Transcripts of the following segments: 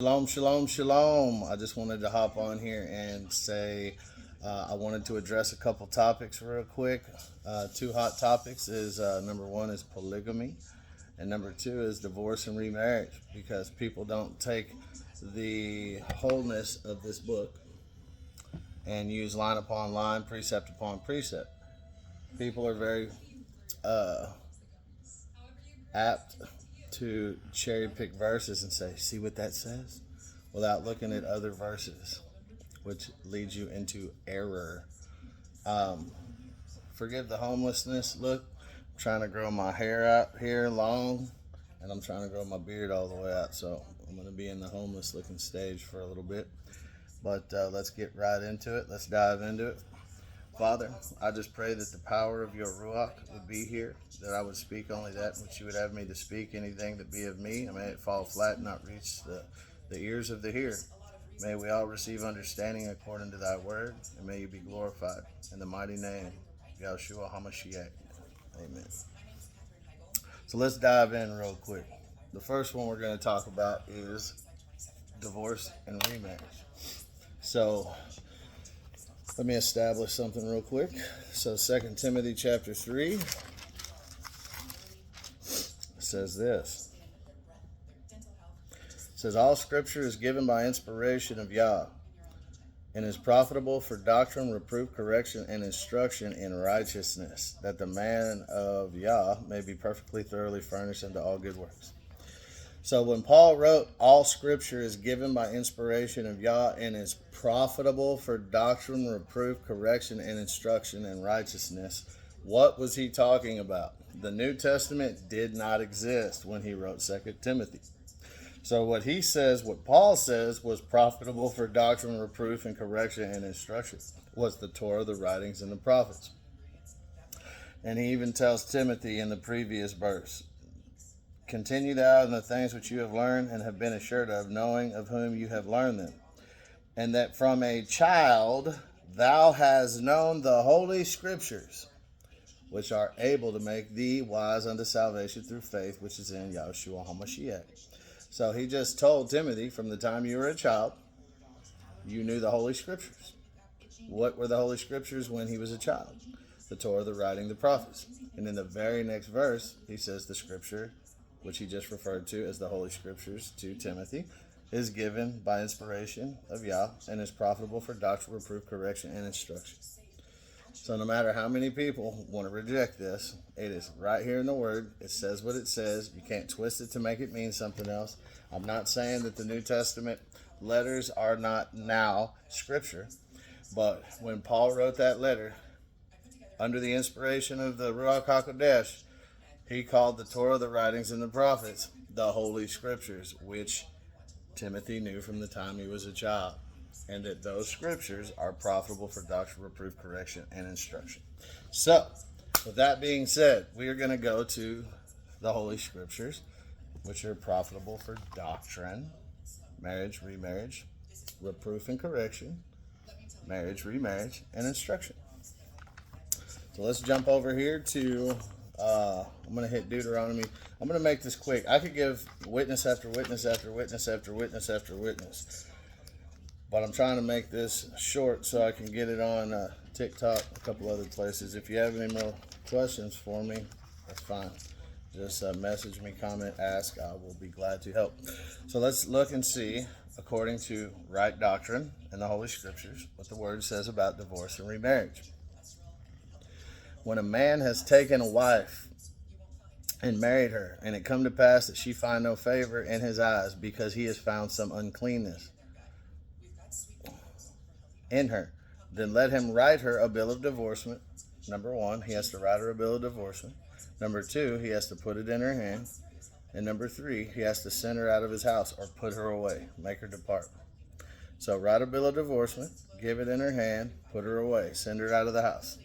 Shalom, shalom, shalom. I just wanted to hop on here and say I wanted to address a couple topics real quick. Two hot topics is number one is polygamy, and number two is divorce and remarriage, because people don't take the wholeness of this book and use line upon line, precept upon precept. People are very uh, apt to cherry pick verses and say, see what that says, without looking at other verses, which leads you into error. Um, Forgive the homelessness. Look, I'm trying to grow my hair out here long, and I'm trying to grow my beard all the way out. So I'm going to be in the homeless looking stage for a little bit. But let's get right into it. Let's dive into it. Father, I just pray that the power of your Ruach would be here, that I would speak only that which you would have me to speak. Anything that be of me, and may it fall flat and not reach the ears of the hearer. May we all receive understanding according to thy word, and may you be glorified. In the mighty name, Yahshua HaMashiach. Amen. So let's dive in real quick. The first one we're going to talk about is divorce and remarriage. So let me establish something real quick. So 2 Timothy chapter 3 says this. It says, all scripture is given by inspiration of Yah, and is profitable for doctrine, reproof, correction, and instruction in righteousness, that the man of Yah may be perfectly, thoroughly furnished unto all good works. So when Paul wrote, all scripture is given by inspiration of Yah and is profitable for doctrine, reproof, correction, and instruction in righteousness, what was he talking about? The New Testament did not exist when he wrote 2 Timothy. So what he says, what Paul says was profitable for doctrine, reproof, and correction and instruction was the Torah, the writings, and the prophets. And he even tells Timothy in the previous verse, continue thou in the things which you have learned and have been assured of, knowing of whom you have learned them, and that from a child thou hast known the holy scriptures, which are able to make thee wise unto salvation through faith, which is in Yahshua HaMashiach. So he just told Timothy, from the time you were a child, you knew the Holy Scriptures. What were the Holy Scriptures when he was a child? The Torah, the writing, the prophets. And in the very next verse, he says the Scripture, which he just referred to as the Holy Scriptures to Timothy, is given by inspiration of Yah and is profitable for doctrine, reproof, correction, and instruction. So no matter how many people want to reject this, it is right here in the Word. It says what it says. You can't twist it to make it mean something else. I'm not saying that the New Testament letters are not now Scripture, but when Paul wrote that letter, under the inspiration of the Ruach HaKodesh, he called the Torah, the writings, and the prophets the Holy Scriptures, which Timothy knew from the time he was a child, and that those scriptures are profitable for doctrine, reproof, correction, and instruction. So, with that being said, we are going to go to the Holy Scriptures, which are profitable for doctrine, marriage, remarriage, reproof and correction, marriage, remarriage, and instruction. So let's jump over here to, I'm going to hit Deuteronomy. I'm going to make this quick. I could give witness after witness after witness after witness after witness, but I'm trying to make this short so I can get it on TikTok, a couple other places. If you have any more questions for me, that's fine. Just message me, comment, ask. I will be glad to help. So let's look and see, according to right doctrine and the Holy Scriptures, what the Word says about divorce and remarriage. When a man has taken a wife and married her, and it come to pass that she find no favor in his eyes, because he has found some uncleanness in her, then let him write her a bill of divorcement. Number one, he has to write her a bill of divorcement. Number two, he has to put it in her hand. And number three, he has to send her out of his house or put her away, make her depart. So write a bill of divorcement, give it in her hand, put her away, send her out of the house.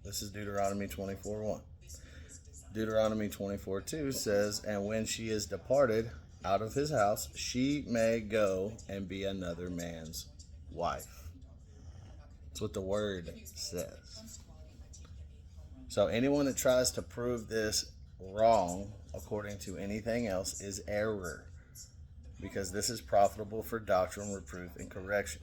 This is Deuteronomy 24:1. Deuteronomy 24:2 says, and when she is departed out of his house, she may go and be another man's wife. That's what the Word says. So anyone that tries to prove this wrong according to anything else is error. because this is profitable for doctrine, reproof, and correction.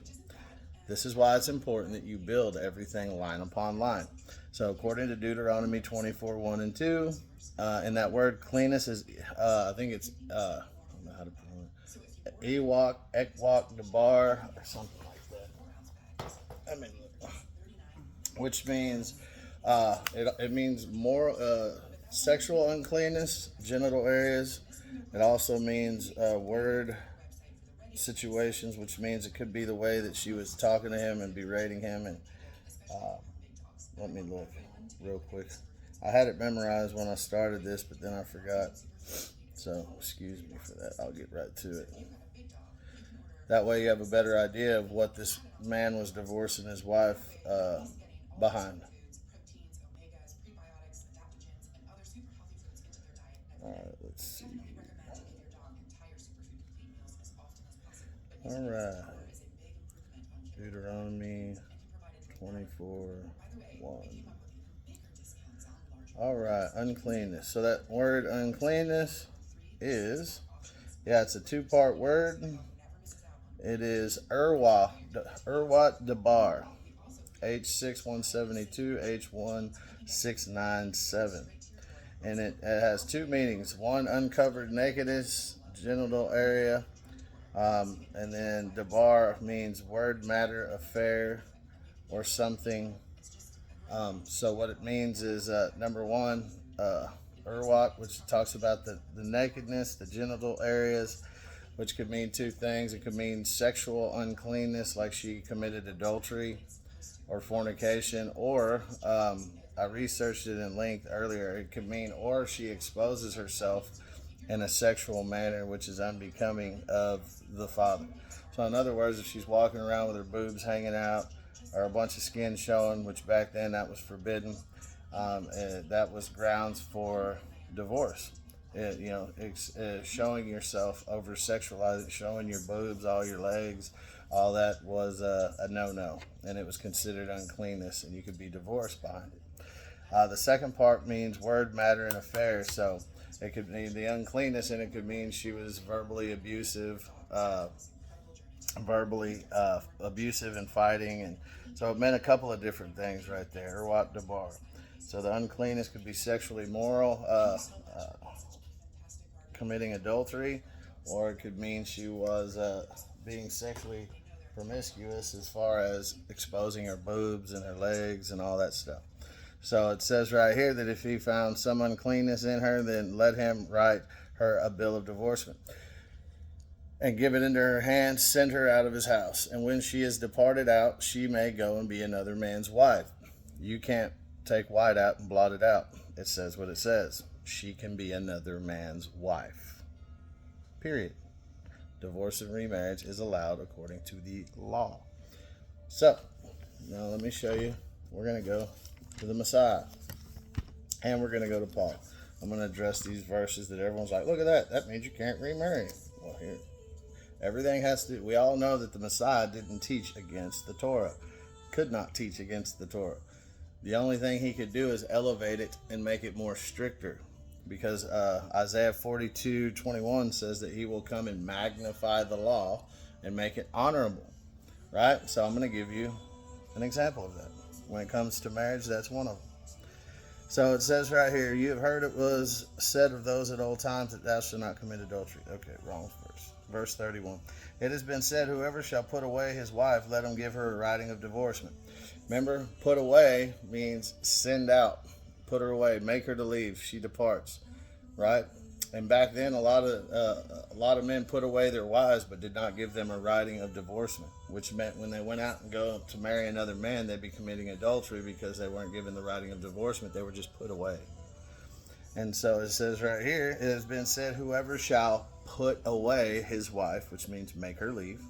This is why it's important that you build everything line upon line. So according to Deuteronomy 24, 1 and 2, and that word cleanness is, I think it's, I don't know how to pronounce it, Ewok, Ekwok, Debar, or something like that. I mean, which means, it means more sexual uncleanness, genital areas. It also means word situations, which means it could be the way that she was talking to him and berating him. And let me look real quick. I had it memorized when I started this, but then I forgot. So excuse me for that. I'll get right to it. That way you have a better idea of what this man was divorcing his wife behind. All right, let's see. All right. Deuteronomy 24, 1. All right, uncleanness. So that word uncleanness is, it's a two-part word. It is Urwat Debar, H6172, H1697. And it has two meanings. One, uncovered nakedness, genital area. And then Debar means word, matter, affair, or something. So what it means is, number one, Urwat, which talks about the nakedness, the genital areas, which could mean two things. It could mean sexual uncleanness, like she committed adultery or fornication, or I researched it in length earlier. It could mean, or she exposes herself in a sexual manner which is unbecoming of the father. So in other words, if she's walking around with her boobs hanging out or a bunch of skin showing, which back then that was forbidden, that was grounds for divorce. Showing yourself over sexualized, showing your boobs, all your legs, all that was a no-no, and it was considered uncleanness, and you could be divorced behind it. The second part means word, matter, and affair. So it could mean the uncleanness, and it could mean she was verbally abusive, and fighting, and so it meant a couple of different things right there. Urwat Debar. So the uncleanness could be sexually moral, committing adultery, or it could mean she was being sexually promiscuous as far as exposing her boobs and her legs and all that stuff. So it says right here that if he found some uncleanness in her, then let him write her a bill of divorcement and give it into her hand, send her out of his house. And when she is departed out, she may go and be another man's wife. You can't take white out and blot it out. It says what it says. She can be another man's wife. Period. Divorce and remarriage is allowed according to the law. So, now let me show you. We're going to go to the Messiah. And we're going to go to Paul. I'm going to address these verses that everyone's like, look at that. That means you can't remarry. Well, here. Everything has to, we all know that the Messiah didn't teach against the Torah. Could not teach against the Torah. The only thing he could do is elevate it and make it more stricter. Because Isaiah 42:21 says that he will come and magnify the law and make it honorable. Right? So I'm going to give you an example of that. When it comes to marriage, that's one of them. So it says right here, you have heard it was said of those at old times that thou shalt not commit adultery. Okay, wrong verse. Verse 31. It has been said, whoever shall put away his wife, let him give her a writing of divorcement. Remember, put away means send out. Put her away. Make her to leave. She departs. Right? And back then, a lot of men put away their wives, but did not give them a writing of divorcement, which meant when they went out and go to marry another man, they'd be committing adultery because they weren't given the writing of divorcement. They were just put away. And so it says right here, it has been said, whoever shall put away his wife, which means make her leave,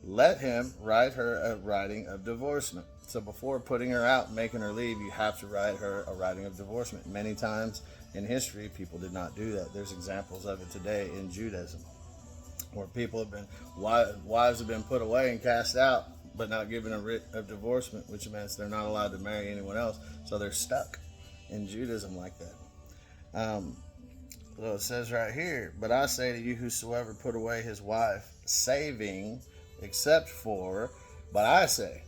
let him write her a writing of divorcement. So before putting her out and making her leave, you have to write her a writing of divorcement. Many times in history, people did not do that. There's examples of it today in Judaism, where people have been, wives have been put away and cast out, but not given a writ of divorcement, which means they're not allowed to marry anyone else. So they're stuck in Judaism like that. Well, it says right here, but I say to you, whosoever put away his wife, saving, except for, but I say,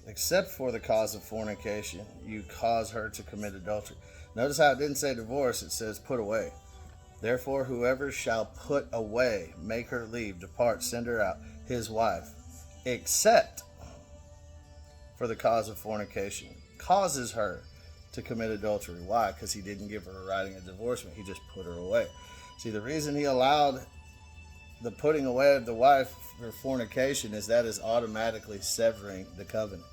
except for the cause of fornication, you cause her to commit adultery. Notice how it didn't say divorce, it says put away. Therefore, whoever shall put away, make her leave, depart, send her out, his wife, except for the cause of fornication, causes her to commit adultery. Why? Because he didn't give her a writing of divorcement. He just put her away. See, the reason he allowed the putting away of the wife for fornication is that is automatically severing the covenant.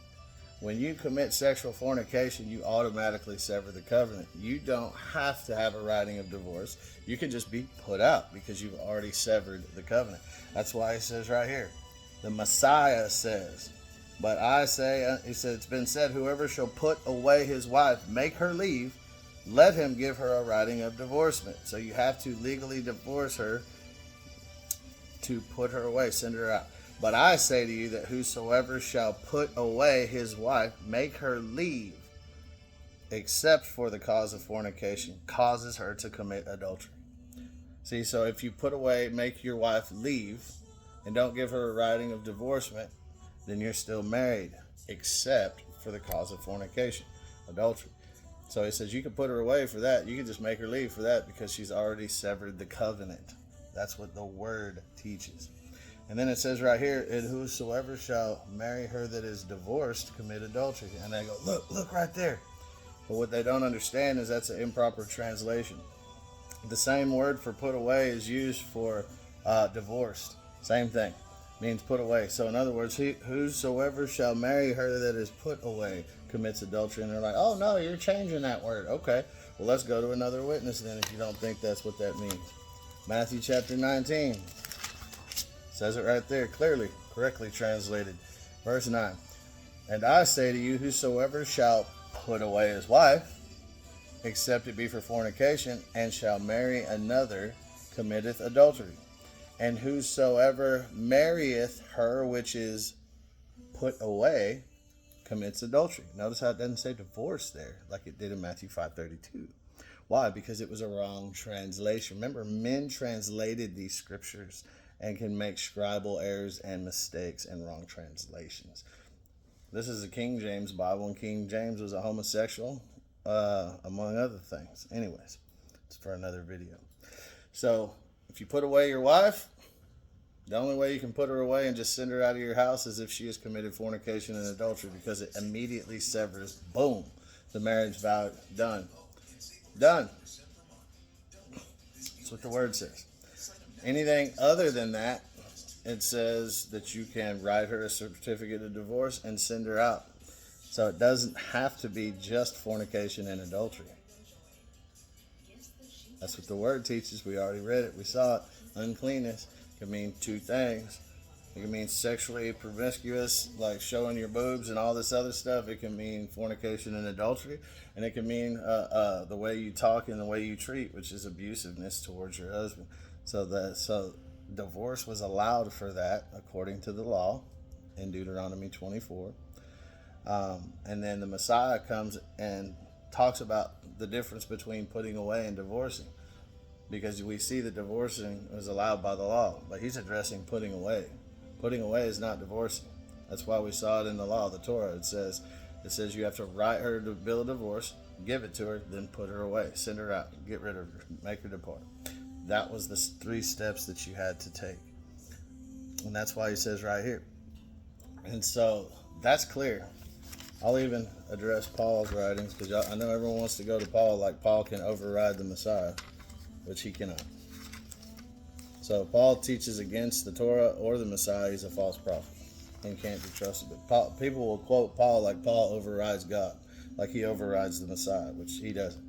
When you commit sexual fornication, you automatically sever the covenant. You don't have to have a writing of divorce. You can just be put out because you've already severed the covenant. That's why he says right here, the Messiah says, but I say, he said, it's been said, whoever shall put away his wife, make her leave, let him give her a writing of divorcement. So you have to legally divorce her to put her away, send her out. But I say to you that whosoever shall put away his wife, make her leave, except for the cause of fornication, causes her to commit adultery. See, so if you put away, make your wife leave, and don't give her a writing of divorcement, then you're still married, except for the cause of fornication, adultery. So he says you can put her away for that. You can just make her leave for that because she's already severed the covenant. That's what the word teaches. And then it says right here, and whosoever shall marry her that is divorced commit adultery. And they go, look right there. But what they don't understand is that's an improper translation. The same word for put away is used for divorced. Same thing. Means put away. So in other words, whosoever shall marry her that is put away commits adultery. And they're like, oh no, you're changing that word. Okay, well let's go to another witness then if you don't think that's what that means. Matthew chapter 19. Says it right there clearly, correctly translated. Verse 9. And I say to you, whosoever shall put away his wife, except it be for fornication, and shall marry another, committeth adultery. And whosoever marrieth her which is put away, commits adultery. Notice how it doesn't say divorce there, like it did in Matthew 5:32. Why? Because it was a wrong translation. Remember, men translated these scriptures and can make scribal errors and mistakes and wrong translations. This is a King James Bible, and King James was a homosexual, among other things. Anyways, it's for another video. So, if you put away your wife, the only way you can put her away and just send her out of your house is if she has committed fornication and adultery, because it immediately severs, boom, the marriage vow, done. Done. That's what the word says. Anything other than that, it says that you can write her a certificate of divorce and send her out. So it doesn't have to be just fornication and adultery. That's what the word teaches. We already read it. We saw it. Uncleanness can mean two things. It can mean sexually promiscuous, like showing your boobs and all this other stuff. It can mean fornication and adultery. And it can mean the way you talk and the way you treat, which is abusiveness towards your husband. So divorce was allowed for that according to the law in Deuteronomy 24. And then the Messiah comes and talks about the difference between putting away and divorcing, because we see that divorcing was allowed by the law, but he's addressing putting away. Putting away is not divorcing. That's why we saw it in the law, the Torah. It says you have to write her to bill a divorce, give it to her, then put her away, send her out, get rid of her, make her depart. That was the 3 steps that you had to take. And that's why he says right here. And so that's clear. I'll even address Paul's writings, because I know everyone wants to go to Paul like Paul can override the Messiah, which he cannot. So Paul teaches against the Torah or the Messiah. He's a false prophet and can't be trusted. But people will quote Paul like Paul overrides God, like he overrides the Messiah, which he doesn't.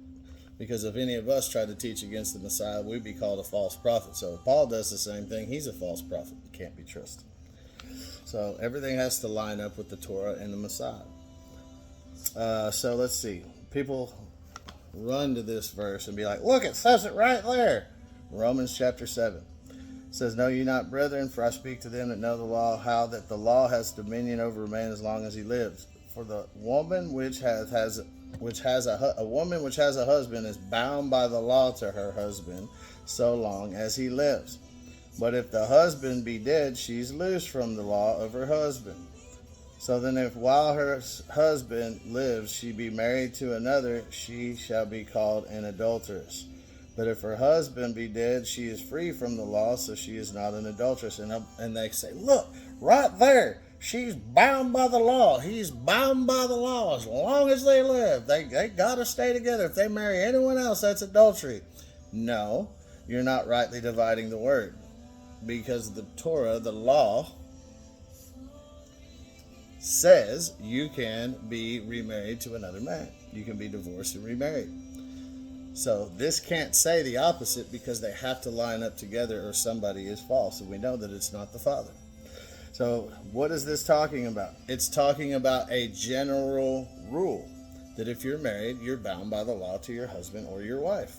Because if any of us try to teach against the Messiah, we'd be called a false prophet. So if Paul does the same thing, he's a false prophet. He can't be trusted. So everything has to line up with the Torah and the Messiah. So let's see. People run to this verse and be like, look, it says it right there. Romans chapter 7. It says, know ye not, brethren, for I speak to them that know the law, how that the law has dominion over a man as long as he lives. For the woman which has a woman which has a husband is bound by the law to her husband so long as he lives. But if the husband be dead, she's loose from the law of her husband. So then if while her husband lives she be married to another, she shall be called an adulteress. But if her husband be dead, she is free from the law, so she is not an adulteress. And they say, look, right there, she's bound by the law. He's bound by the law as long as they live. They got to stay together. If they marry anyone else, that's adultery. No, you're not rightly dividing the word. Because the Torah, the law, says you can be remarried to another man. You can be divorced and remarried. So this can't say the opposite, because they have to line up together or somebody is false. And we know that it's not the father. So what is this talking about? It's talking about a general rule that if you're married, you're bound by the law to your husband or your wife.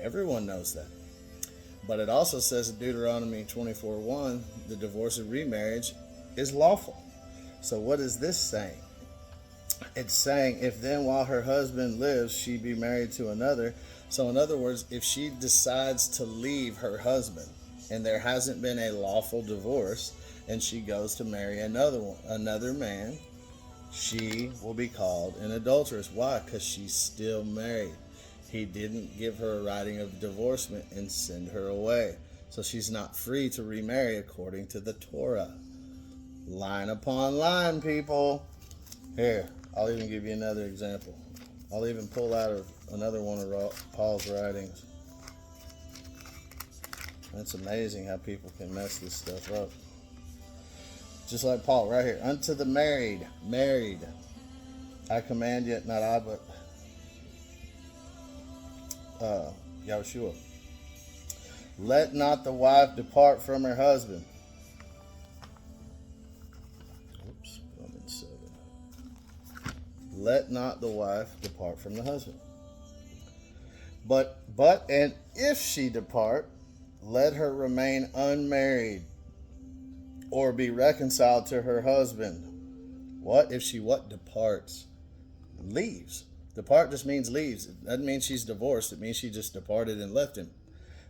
Everyone knows that. But it also says in Deuteronomy 24:1, the divorce and remarriage is lawful. So what is this saying? It's saying, if then while her husband lives, she be married to another. So in other words, if she decides to leave her husband and there hasn't been a lawful divorce and she goes to marry another man, she will be called an adulteress. Why? Because she's still married. He didn't give her a writing of divorcement and send her away. So she's not free to remarry according to the Torah. Line upon line, people. Here, I'll even give you another example. I'll even pull out of another one of Paul's writings. It's amazing how people can mess this stuff up. Just like Paul right here. Unto the married, I command yet not I, but Yahushua. Let not the wife depart from her husband. Romans 7. Let not the wife depart from the husband. But and if she depart, let her remain unmarried, or be reconciled to her husband. What? If she departs? Leaves. Depart just means leaves. It doesn't mean she's divorced. It means she just departed and left him.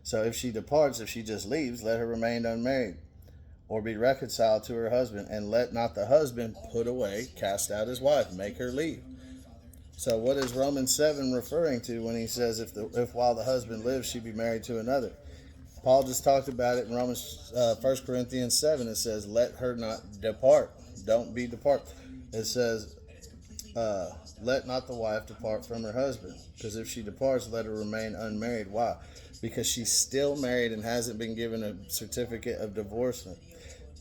So if she departs, if she just leaves, let her remain unmarried, or be reconciled to her husband, and let not the husband put away, cast out his wife, make her leave. So what is Romans 7 referring to when he says if while the husband lives, she be married to another? Paul just talked about it in Romans 1 Corinthians 7. It says, let her not depart. Don't be depart. It says, let not the wife depart from her husband. Because if she departs, let her remain unmarried. Why? Because she's still married and hasn't been given a certificate of divorcement.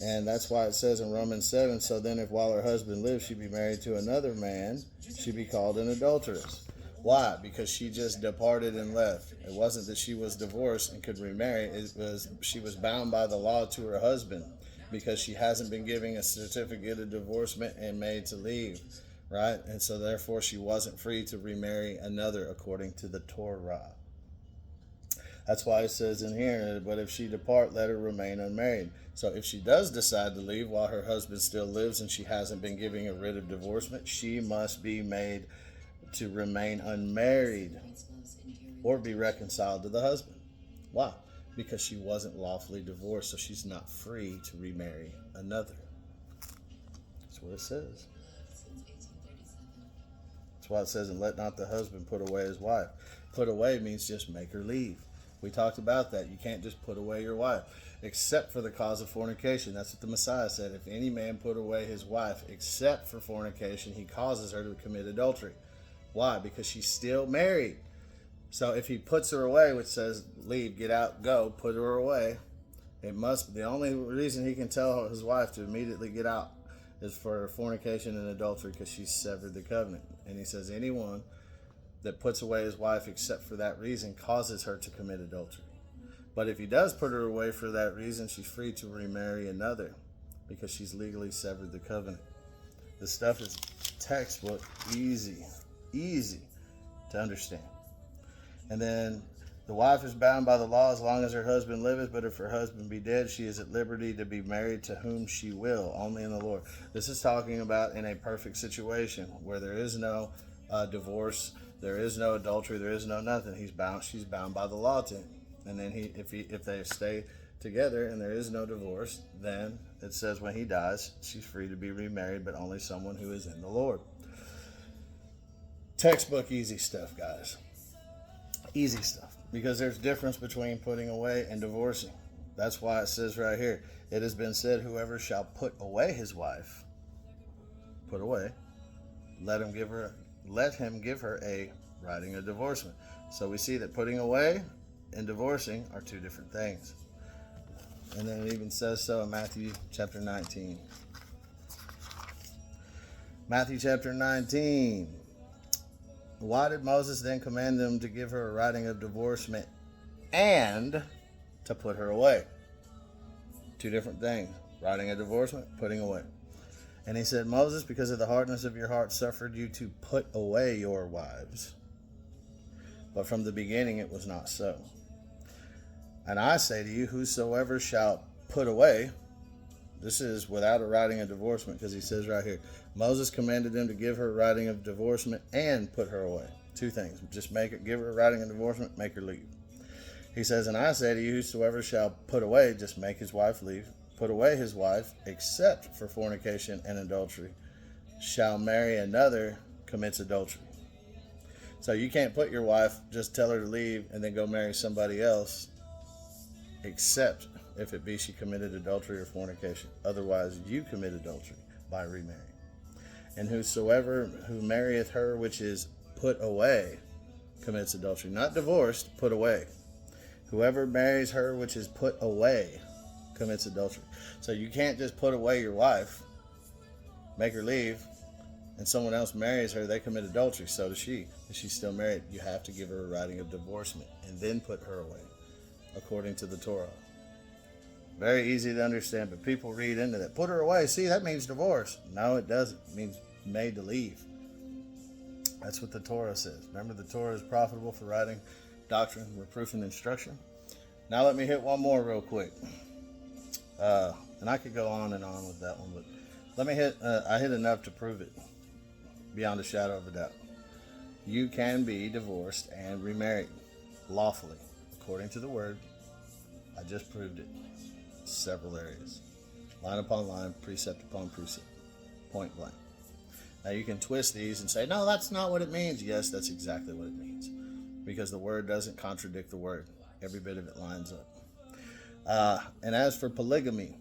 And that's why it says in Romans 7, so then if while her husband lives, she be married to another man, she be called an adulteress. Why? Because she just departed and left. It wasn't that she was divorced and could remarry. It was she was bound by the law to her husband because she hasn't been given a certificate of divorcement and made to leave, right? And so therefore she wasn't free to remarry another according to the Torah. That's why it says in here, but if she depart, let her remain unmarried. So if she does decide to leave while her husband still lives and she hasn't been given a writ of divorcement, she must be made to remain unmarried or be reconciled to the husband. Why? Because she wasn't lawfully divorced, so she's not free to remarry another. That's what it says. That's why it says, and let not the husband put away his wife. Put away means just make her leave. We talked about that. You can't just put away your wife, except for the cause of fornication. That's what the Messiah said. If any man put away his wife, except for fornication, he causes her to commit adultery. Why? Because she's still married. So if he puts her away, which says leave, get out, go, put her away, it must. The only reason he can tell his wife to immediately get out is for fornication and adultery, because she's severed the covenant. And he says anyone that puts away his wife except for that reason causes her to commit adultery. But if he does put her away for that reason, she's free to remarry another because she's legally severed the covenant. This stuff is textbook, easy to understand. And then the wife is bound by the law as long as her husband liveth, but if her husband be dead, she is at liberty to be married to whom she will, only in the Lord. This is talking about in a perfect situation where there is no divorce. There is no adultery. There is no nothing. She's bound by the law to him. And then if they stay together and there is no divorce, then it says when he dies, she's free to be remarried, but only someone who is in the Lord. Textbook easy stuff, guys. Easy stuff. Because there's difference between putting away and divorcing. That's why it says right here, it has been said, whoever shall put away his wife, put away, let him give her a writing of divorcement. So we see that putting away and divorcing are two different things. And then it even says so in Matthew chapter 19. Matthew chapter 19. Why did Moses then command them to give her a writing of divorcement and to put her away? Two different things. Writing a divorcement, putting away. And he said, Moses, because of the hardness of your heart, suffered you to put away your wives. But from the beginning it was not so. And I say to you, whosoever shall put away, this is without a writing of divorcement, because he says right here, Moses commanded them to give her a writing of divorcement and put her away. Two things. Just give her a writing of divorcement, make her leave. He says, and I say to you, whosoever shall put away, just make his wife leave, put away his wife, except for fornication and adultery, shall marry another, commits adultery. So you can't put your wife, just tell her to leave, and then go marry somebody else, except if it be she committed adultery or fornication. Otherwise, you commit adultery by remarrying. And whosoever who marrieth her which is put away commits adultery. Not divorced, put away. Whoever marries her which is put away commits adultery. So you can't just put away your wife, make her leave, and someone else marries her, they commit adultery. So does she. If she's still married, you have to give her a writing of divorcement and then put her away, according to the Torah. Very easy to understand, but people read into that. Put her away. See, that means divorce. No, it doesn't. It means made to leave. That's what the Torah says. Remember, the Torah is profitable for writing doctrine, reproof, and instruction. Now let me hit one more real quick. And I could go on and on with that one, but let me hit, I hit enough to prove it beyond a shadow of a doubt. You can be divorced and remarried lawfully, according to the word. I just proved it. Several areas. Line upon line, precept upon precept. Point blank. Now you can twist these and say, no, that's not what it means. Yes, that's exactly what it means. Because the word doesn't contradict the word. Every bit of it lines up. And as for polygamy,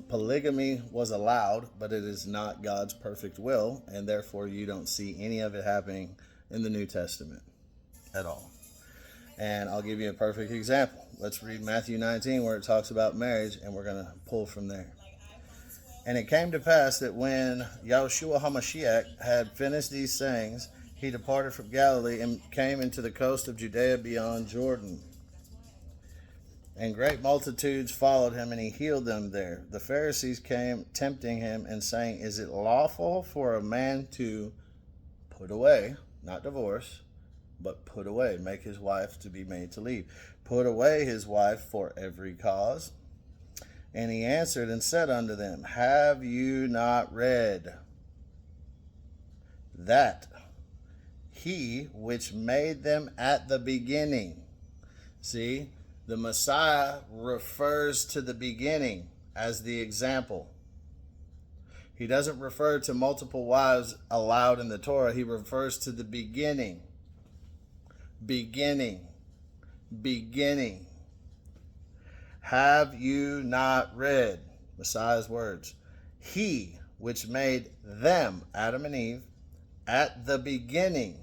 polygamy was allowed, but it is not God's perfect will, and therefore you don't see any of it happening in the New Testament at all. And I'll give you a perfect example. Let's read Matthew 19 where it talks about marriage, and we're going to pull from there. And it came to pass that when Yahushua HaMashiach had finished these sayings, he departed from Galilee and came into the coast of Judea beyond Jordan. And great multitudes followed him, and he healed them there. The Pharisees came tempting him and saying, is it lawful for a man to put away, not divorce, but put away, make his wife to be made to leave, put away his wife for every cause? And he answered and said unto them, have you not read that he which made them at the beginning? See, the Messiah refers to the beginning as the example. He doesn't refer to multiple wives allowed in the Torah. He refers to the beginning. Beginning. Beginning. Have you not read, Messiah's words, he which made them, Adam and Eve, at the beginning,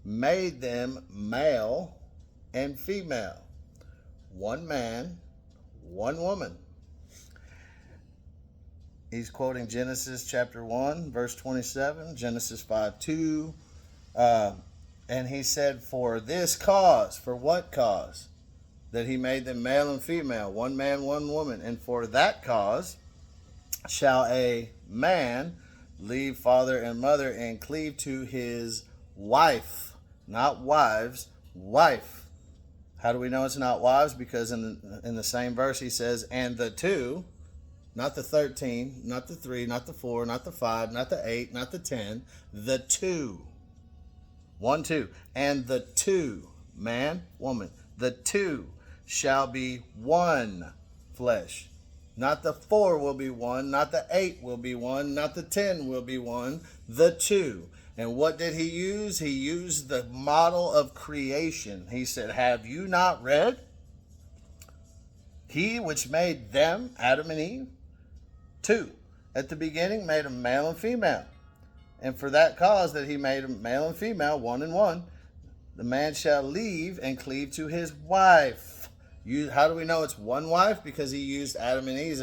made them male and female. One man, one woman. He's quoting Genesis chapter 1, verse 27, Genesis 5:2. And he said, for this cause, for what cause? That he made them male and female, one man, one woman. And for that cause shall a man leave father and mother and cleave to his wife. Not wives, wife. How do we know it's not wives? Because in the same verse he says, and the two Not the 13, not the 3, not the 4, not the 5, not the 8, not the 10. The 2. 1, 2. And the 2, man, woman, the 2 shall be one flesh. Not the 4 will be one, not the 8 will be one, not the 10 will be one, the 2. And what did he use? He used the model of creation. He said, have you not read? He which made them, Adam and Eve, 2, at the beginning made them male and female. And for that cause that he made them male and female, 1 and 1, the man shall leave and cleave to his wife. How do we know it's one wife? Because he used Adam and Eve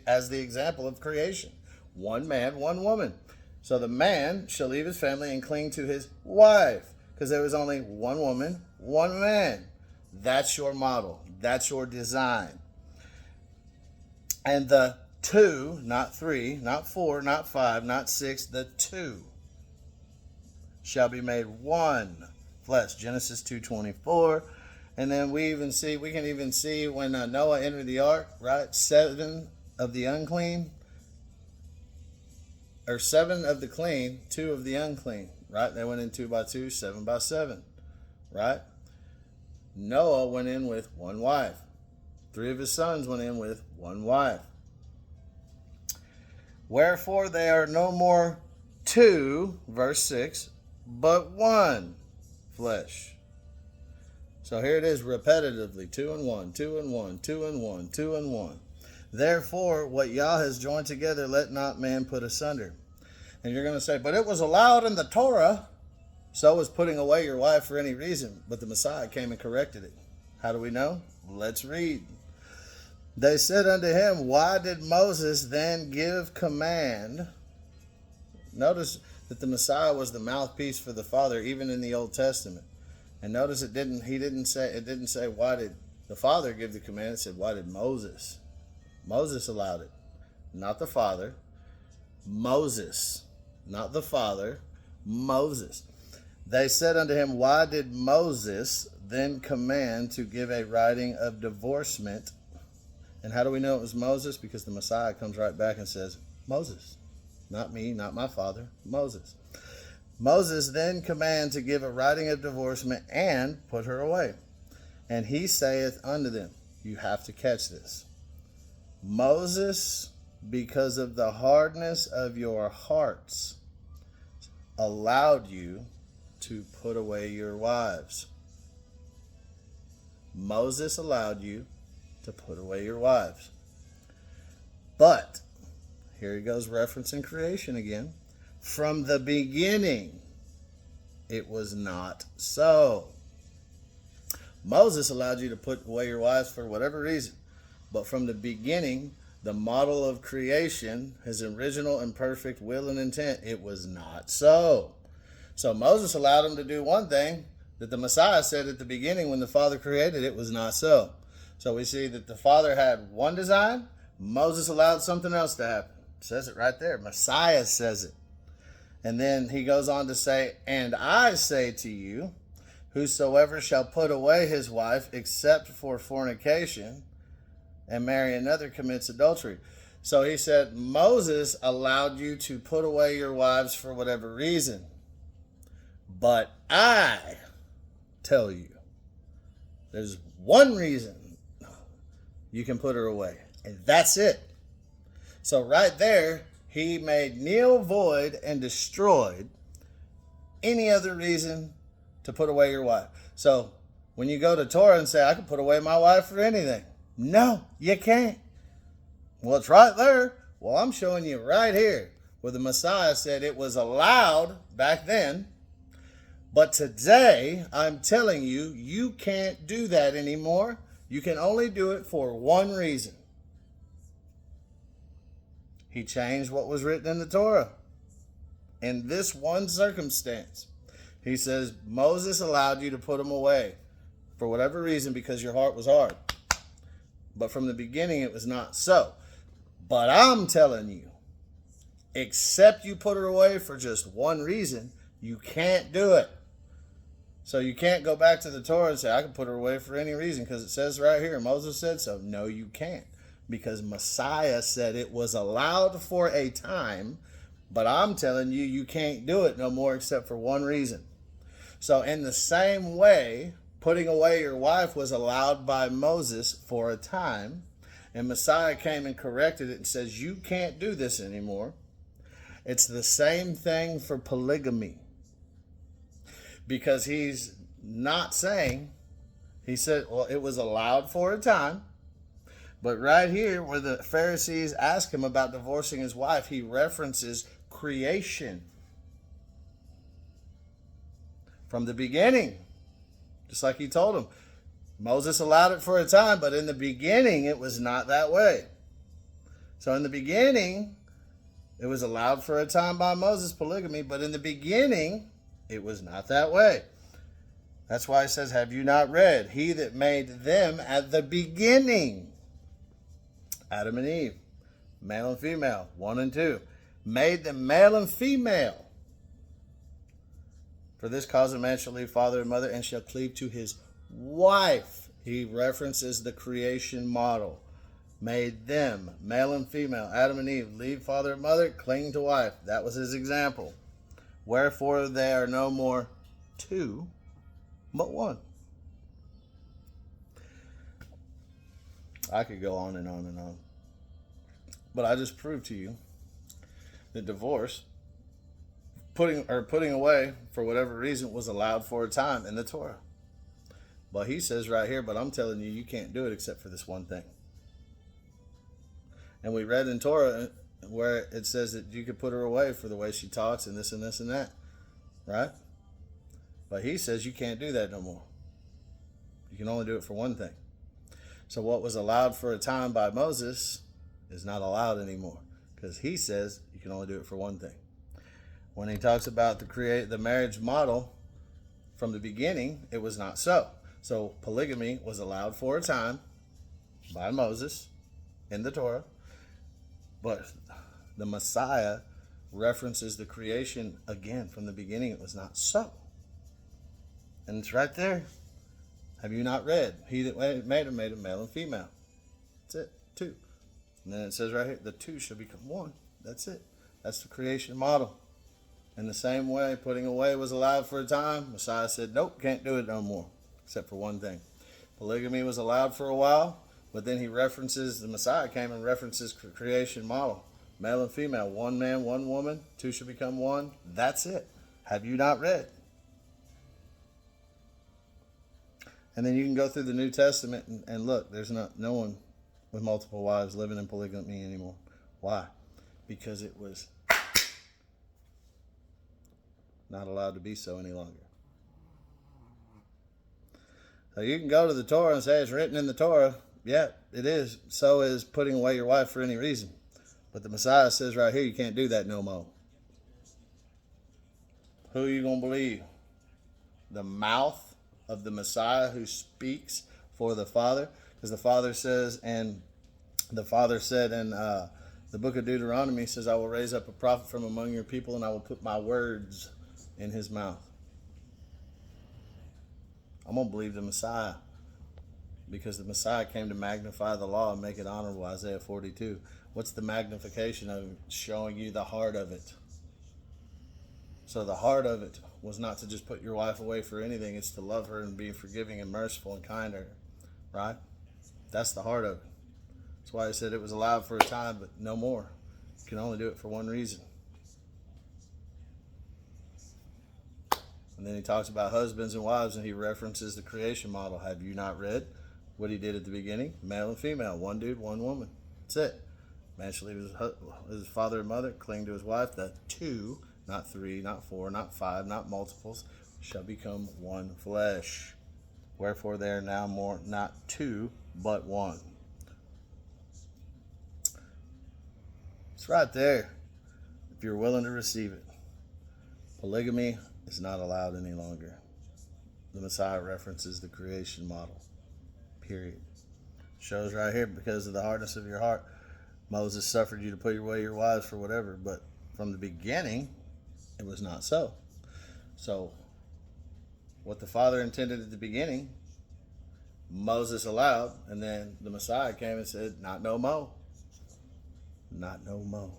as the example of creation. One man, one woman. So the man shall leave his family and cling to his wife, because there was only one woman, one man. That's your model. That's your design. And the 2, not 3, not 4, not 5, not 6, the 2 shall be made one flesh. Genesis 2:24. And then we can even see when Noah entered the ark, right? 7 of the unclean, or 7 of the clean, 2 of the unclean, right? They went in 2 by 2, 7 by 7, right? Noah went in with one wife. 3 of his sons went in with one wife. Wherefore they are no more 2, verse 6, but one flesh. So here it is repetitively, 2 and 1, 2 and 1, 2 and 1, 2 and 1. Therefore, what Yah has joined together, let not man put asunder. And you're going to say, but it was allowed in the Torah. So was putting away your wife for any reason. But the Messiah came and corrected it. How do we know? Let's read. They said unto him, why did Moses then give command? Notice that the Messiah was the mouthpiece for the Father, even in the Old Testament. And notice it didn't say why did the Father give the command. It said, why did Moses? Moses allowed it, not the Father. Moses, not the Father. Moses. They said unto him, why did Moses then command to give a writing of divorcement? And how do we know it was Moses? Because the Messiah comes right back and says, Moses. Not me, not my father, Moses. Moses then command to give a writing of divorcement and put her away. And he saith unto them, you have to catch this. Moses, because of the hardness of your hearts, allowed you to put away your wives. Moses allowed you to put away your wives. But, here he goes referencing creation again. From the beginning, it was not so. Moses allowed you to put away your wives for whatever reason. But from the beginning, the model of creation, his original and perfect will and intent, it was not so. So Moses allowed him to do one thing that the Messiah said at the beginning when the Father created it was not so. So we see that the Father had one design. Moses allowed something else to happen. It says it right there. Messiah says it. And then he goes on to say, and I say to you, whosoever shall put away his wife except for fornication and marry another commits adultery. So he said, Moses allowed you to put away your wives for whatever reason. But I tell you, there's one reason you can put her away. And that's it. So right there, he made nil, void, and destroyed any other reason to put away your wife. So when you go to Torah and say, I can put away my wife for anything. No, you can't. Well, it's right there. Well, I'm showing you right here where the Messiah said it was allowed back then. But today, I'm telling you, you can't do that anymore. You can only do it for one reason. He changed what was written in the Torah. In this one circumstance, he says, Moses allowed you to put them away for whatever reason because your heart was hard. But from the beginning, it was not so. But I'm telling you, except you put her away for just one reason, you can't do it. So you can't go back to the Torah and say, I can put her away for any reason because it says right here, Moses said so. No, you can't. because Messiah said it was allowed for a time, but I'm telling you, you can't do it no more except for one reason. So in the same way, putting away your wife was allowed by Moses for a time, and Messiah came and corrected it and says, you can't do this anymore. It's the same thing for polygamy. Because he's not saying, he said, well, it was allowed for a time. But right here, where the Pharisees ask him about divorcing his wife, he references creation. From the beginning. Just like he told him. Moses allowed it for a time, but in the beginning, it was not that way. So in the beginning, it was allowed for a time by Moses, polygamy, but in the beginning, it was not that way. That's why it says, have you not read? He that made them at the beginning, Adam and Eve, male and female, 1 and 2, made them male and female. For this cause a man shall leave father and mother and shall cleave to his wife. He references the creation model. Made them, male and female, Adam and Eve, leave father and mother, cling to wife. That was his example. Wherefore they are no more two, but one. I could go on and on and on. But I just proved to you that divorce, putting away for whatever reason, was allowed for a time in the Torah. But he says right here, but I'm telling you, you can't do it except for this one thing. And we read in Torah where it says that you could put her away for the way she talks and this and this and that. Right? But he says you can't do that no more. You can only do it for one thing. So what was allowed for a time by Moses is not allowed anymore. Because he says you can only do it for one thing. When he talks about the marriage model, from the beginning, it was not so. So polygamy was allowed for a time by Moses in the Torah. But the Messiah references the creation again. From the beginning, it was not so. And it's right there. Have you not read? He that made them male and female. That's it. 2. And then it says right here, the 2 shall become 1. That's it. That's the creation model. In the same way, putting away was allowed for a time. Messiah said, nope, can't do it no more. Except for one thing. Polygamy was allowed for a while. But then the Messiah came and references creation model. Male and female, 1 man, 1 woman, 2 shall become 1. That's it. Have you not read? And then you can go through the New Testament and look, there's no one with multiple wives living in polygamy anymore. Why? Because it was not allowed to be so any longer. So you can go to the Torah and say it's written in the Torah. Yeah, it is. So is putting away your wife for any reason. But the Messiah says right here, you can't do that no more. Who are you going to believe? The mouth of the Messiah who speaks for the Father? Because the Father says, and the Father said in the book of Deuteronomy, says, I will raise up a prophet from among your people and I will put my words in his mouth. I'm going to believe the Messiah. Because the Messiah came to magnify the law and make it honorable, Isaiah 42. What's the magnification of it? Showing you the heart of it. So the heart of it was not to just put your wife away for anything. It's to love her and be forgiving and merciful and kind to her. Right? That's the heart of it. That's why I said it was allowed for a time, but no more. You can only do it for one reason. And then he talks about husbands and wives, and he references the creation model. Have you not read what he did at the beginning? Male and female, 1 dude, 1 woman. That's it. Man shall leave his father and mother, cling to his wife. The 2, not 3, not 4, not 5, not multiples, shall become 1 flesh. Wherefore they are now more, not 2, but 1. It's right there, if you're willing to receive it. Polygamy is not allowed any longer. The Messiah references the creation model. Period. Shows right here, because of the hardness of your heart, Moses suffered you to put away your wives for whatever, but from the beginning, it was not so. So, what the Father intended at the beginning Moses allowed, and then the Messiah came and said, not no mo. Not no mo.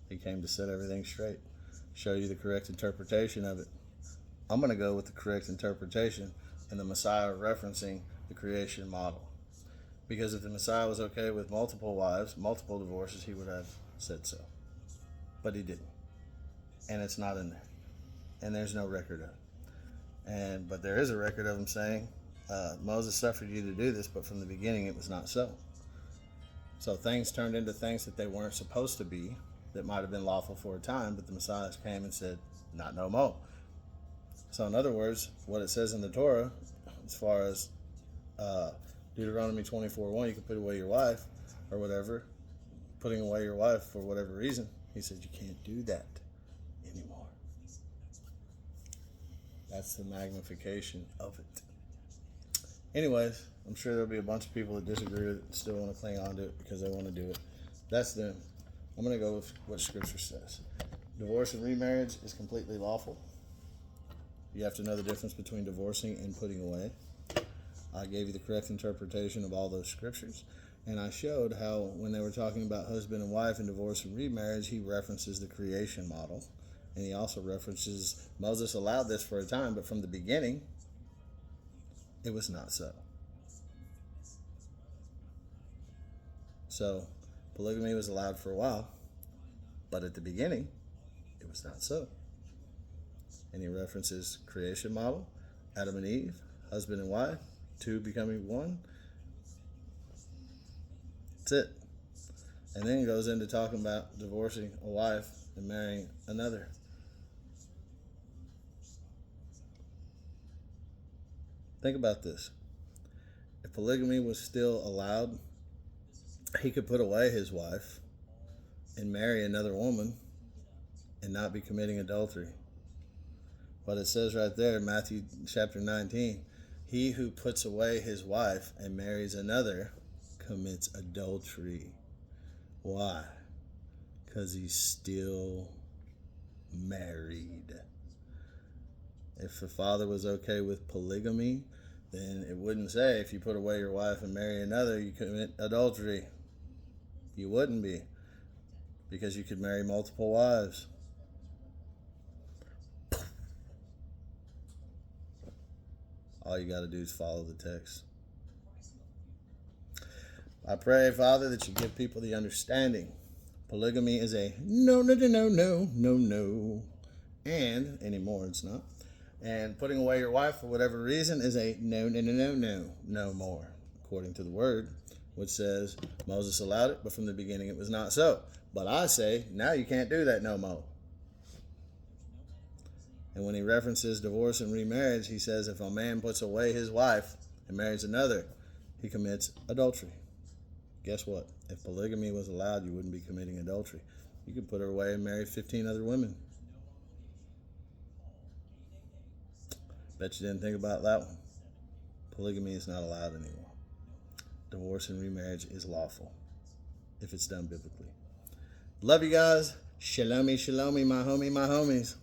He came to set everything straight, show you the correct interpretation of it. I'm going to go with the correct interpretation and the Messiah referencing the creation model. Because if the Messiah was okay with multiple wives, multiple divorces, he would have said so. But he didn't. And it's not in there. And there's no record of it. But there is a record of him saying, Moses suffered you to do this, but from the beginning it was not so. So things turned into things that they weren't supposed to be, that might have been lawful for a time, but the Messiah came and said, not no more. So in other words, what it says in the Torah, as far as Deuteronomy 24:1, you can put away your wife or whatever, putting away your wife for whatever reason, he said you can't do that anymore. That's the magnification of it. Anyways, I'm sure there'll be a bunch of people that disagree with it and still want to cling on to it because they want to do it. That's them. I'm going to go with what Scripture says. Divorce and remarriage is completely lawful. You have to know the difference between divorcing and putting away. I gave you the correct interpretation of all those scriptures, and I showed how when they were talking about husband and wife and divorce and remarriage, he references the creation model, and he also references Moses allowed this for a time, but from the beginning, it was not so. So, polygamy was allowed for a while, but at the beginning, it was not so. And he references creation model, Adam and Eve, husband and wife, two becoming one. That's it. And then he goes into talking about divorcing a wife and marrying another. Think about this. If polygamy was still allowed, he could put away his wife and marry another woman and not be committing adultery. But it says right there, Matthew chapter 19, he who puts away his wife and marries another commits adultery. Why? Because he's still married. If the Father was okay with polygamy, then it wouldn't say if you put away your wife and marry another, you commit adultery. You wouldn't be, because you could marry multiple wives. All you got to do is follow the text. I pray, Father, that you give people the understanding. Polygamy is a no. And anymore it's not. And putting away your wife for whatever reason is a no more, according to the word, which says Moses allowed it, but from the beginning it was not so. But I say, now you can't do that no more. And when he references divorce and remarriage, he says if a man puts away his wife and marries another, he commits adultery. Guess what? If polygamy was allowed, you wouldn't be committing adultery. You could put her away and marry 15 other women. Bet you didn't think about that one. Polygamy is not allowed anymore. Divorce and remarriage is lawful if it's done biblically. Love you guys. Shalom, my homies.